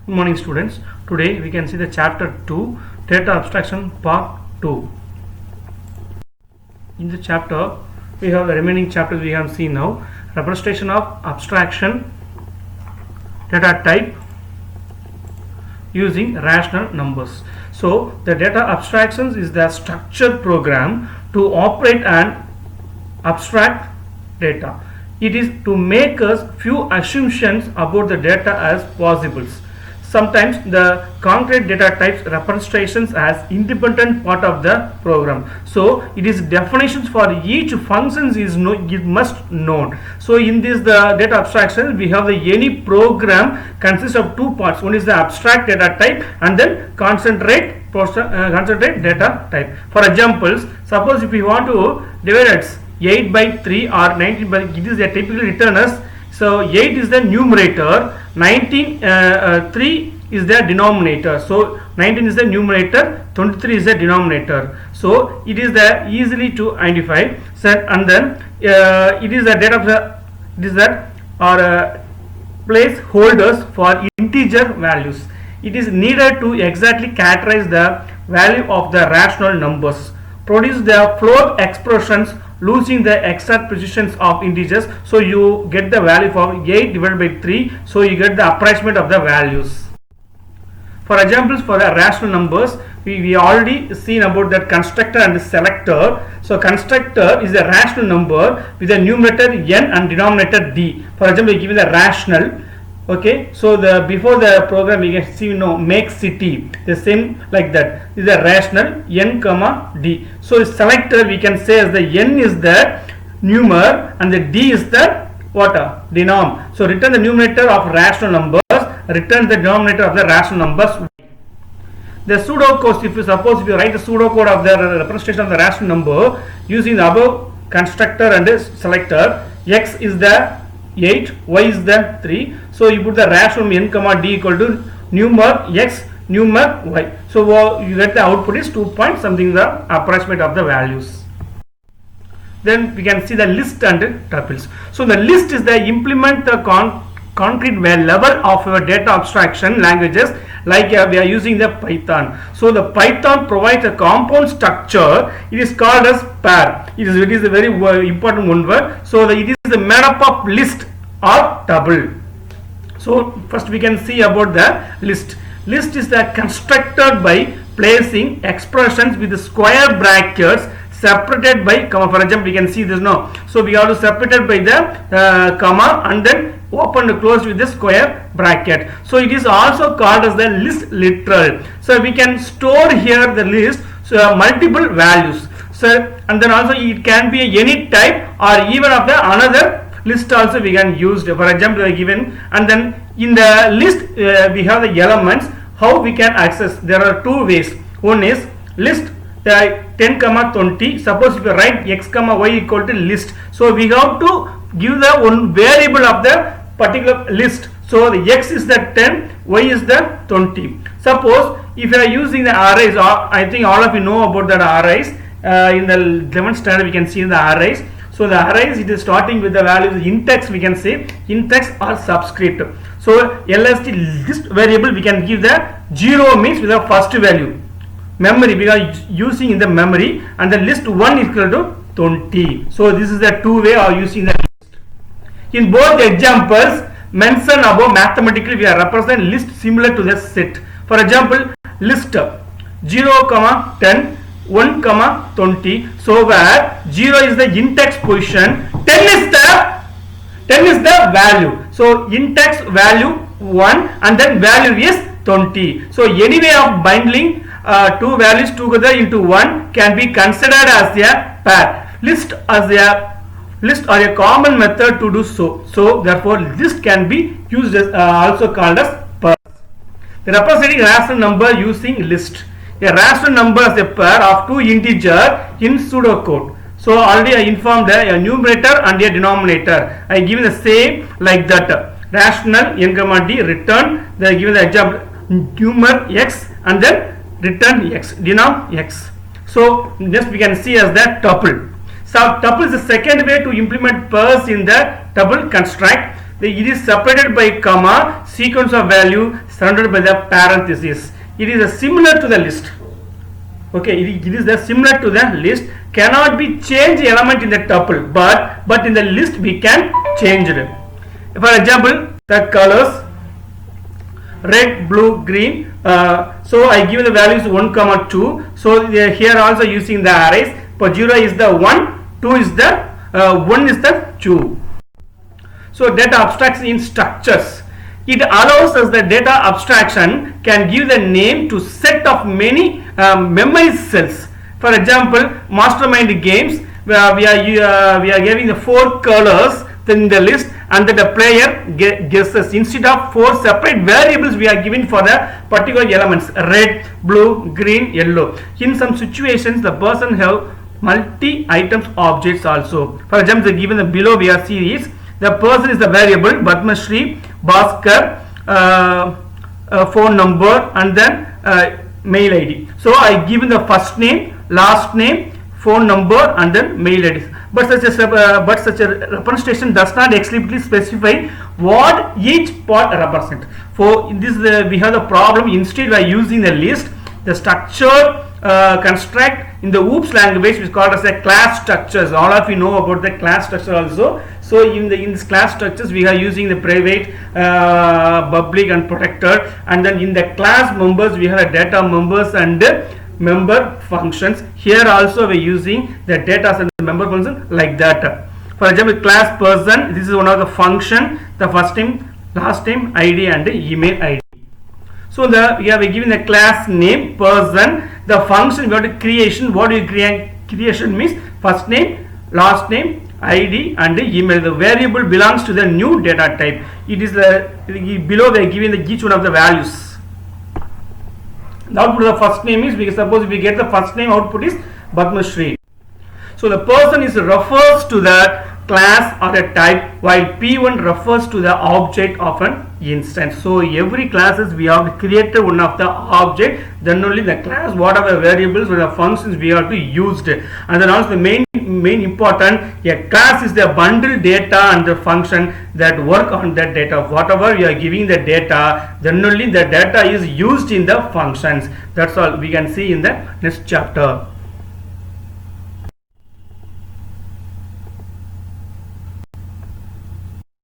Good morning students. Today we can see the chapter 2 data abstraction part 2. In the chapter we have the remaining chapters we have seen now. Representation of abstraction data type using rational numbers. So the data abstractions is the structured program to operate an abstract data. It is to make us few assumptions about the data as possibles. Sometimes the concrete data types representations as independent part of the program. So it is definitions for each functions is it must known. So in this the data abstraction we have the any program consists of two parts. One is the abstract data type and then concentrate data type. For examples, suppose if we want to divide it 8 by 3 or 19 by, it is a typically written as, so 8 is the numerator, 3 is the denominator. So 19 is the numerator, 23 is the denominator. So it is the easily to identify. So and then it is the data of the, it is that or placeholders for integer values. It is needed to exactly characterize the value of the rational numbers, produce the float expressions losing the exact positions of integers. So you get the value for 8 divided by 3, so you get the approximate of the values. For examples for the rational numbers, we already seen about that constructor and selector. So constructor is a rational number with a numerator n and denominator d. For example, given the rational, okay, so the before the program we can see make city, the same like that is a rational n comma d. So selector we can say as the n is the numer and the d is the what denom. So return the numerator of rational numbers, return the denominator of the rational numbers. The pseudocode, if you suppose if you write the pseudocode of the representation of the rational number using the above constructor and selector, x is the 8, y is the 3. So you put the rational n comma d equal to numer x, numer y. So you get the output is 2 point something the approximate of the values. Then we can see the list and tuples. So the list is the implement the concrete level of our data abstraction languages, like we are using the Python. So the Python provides a compound structure. It is called as pair. It is a very important one word. So it is the made up of list or tuple. So first we can see about the list. List is the constructed by placing expressions with the square brackets separated by comma. For example, we can see this now. So we have to separate it by the comma and then open and closed with the square bracket. So it is also called as the list literal. So we can store here the list, so multiple values. So and then also it can be any type or even of the another list also we can use. For example, given and then in the list we have the elements. How we can access? There are two ways. One is list the 10 comma 20. Suppose if you write x comma y equal to list, so we have to give the one variable of the particular list. So the x is the 10, y is the 20. Suppose if you are using the arrays, I think all of you know about the arrays. In the 11th standard we can see the arrays. So the arrays, it is starting with the values in text, we can say in text or subscript. So lst list variable we can give the 0 means with the first value. Memory we are using in the memory, and the list 1 is equal to 20. So this is the two way of using the list. In both examples mentioned above, mathematically we are represent list similar to the set. For example, list 0 comma 10, 1 comma 20. So where 0 is the in-text position, 10 is the value. So in-text value 1 and then value is 20. So any way of binding two values together into one can be considered as a pair. List as a list or a common method to do so. So therefore list can be used as also called as pair. The representing rational number using list. A rational number is a pair of two integers in pseudocode. So already I informed a numerator and a denominator. I given the same like that. Rational n comma d return. They given the example numer x and then return x, denom x. So next we can see as that tuple. So tuple is the second way to implement pairs in the tuple construct. it is separated by comma, sequence of value surrounded by the parenthesis. It is similar to the list. Okay, it is similar to the list. Cannot be changed element in the tuple, but in the list we can change it. For example, the colors red, blue, green. So I give the values 1, 2. So here also using the arrays. For 0 is the 1, 2 is the 1 is the 2. So data abstraction in structures. It allows us the data abstraction can give the name to set of many memorized cells. For example, mastermind games where we are giving the 4 colors in the list, and then the player guesses. Instead of 4 separate variables we are given for the particular elements red, blue, green, yellow. In some situations the person have multi items objects also. For example, given the below we are series, the person is the variable Padmashri, Bhaskar, phone number, and then mail ID. So I given the first name, last name, phone number, and then mail ID. But such a representation does not explicitly specify what each part represents. For this we have the problem. Instead by using the list, the structure construct in the OOPS language is called as a class structures. All of you know about the class structure also. So in this class structures we are using the private, public, and protected, and then in the class members we have a data members and member functions. Here also we are using the data and the member function like that. For example, class person, this is one of the function, the first name, last name, ID, and email ID. So we have given the class name person, the function we have to creation. What we creation means first name, last name, ID, and email. The variable belongs to the new data type. It is below they are giving each one of the values. The output of the first name is, because suppose we get the first name, output is Padmashri. So the person is refers to the class or a type, while P1 refers to the object of an instance. So every classes we have created one of the object, then only the class, what are the variables or the functions we have to use. And then also the main important, a class is the bundle data and the function that work on that data. Whatever we are giving the data, then only the data is used in the functions. That's all we can see in the next chapter.